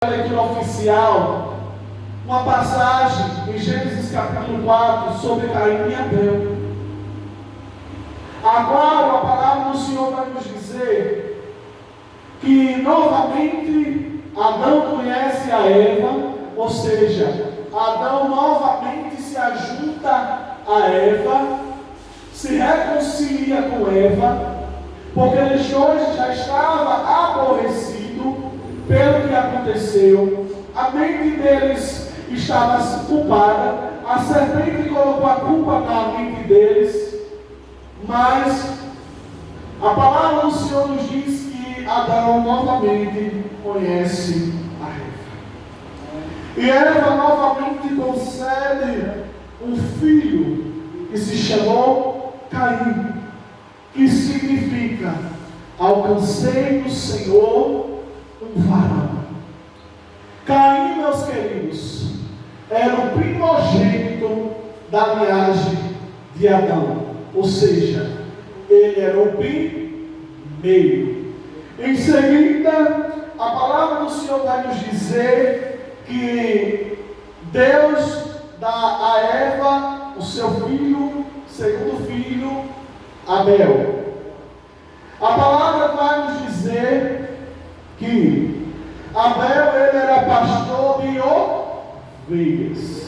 A leitura oficial, uma passagem em Gênesis capítulo 4 sobre Caim e Abel, a qual a palavra do Senhor vai nos dizer que novamente Adão conhece a Eva, ou seja, Adão novamente se ajunta a Eva, se reconcilia com Eva, porque ele hoje já estava aborrecido pelo que aconteceu, a mente deles estava culpada, a serpente colocou a culpa na mente deles, mas a palavra do Senhor nos diz que Adão novamente conhece a Eva. E Eva novamente concede um filho que se chamou Caim, que significa alcancei do Senhor um varão. Caim, meus queridos, era o primogênito da linhagem de Adão, ou seja, ele era o primeiro. Em seguida, a palavra do Senhor vai nos dizer que Deus dá a Eva o seu filho, segundo filho, Abel. A palavra vai nos dizer que Abel ele era pastor de ovelhas.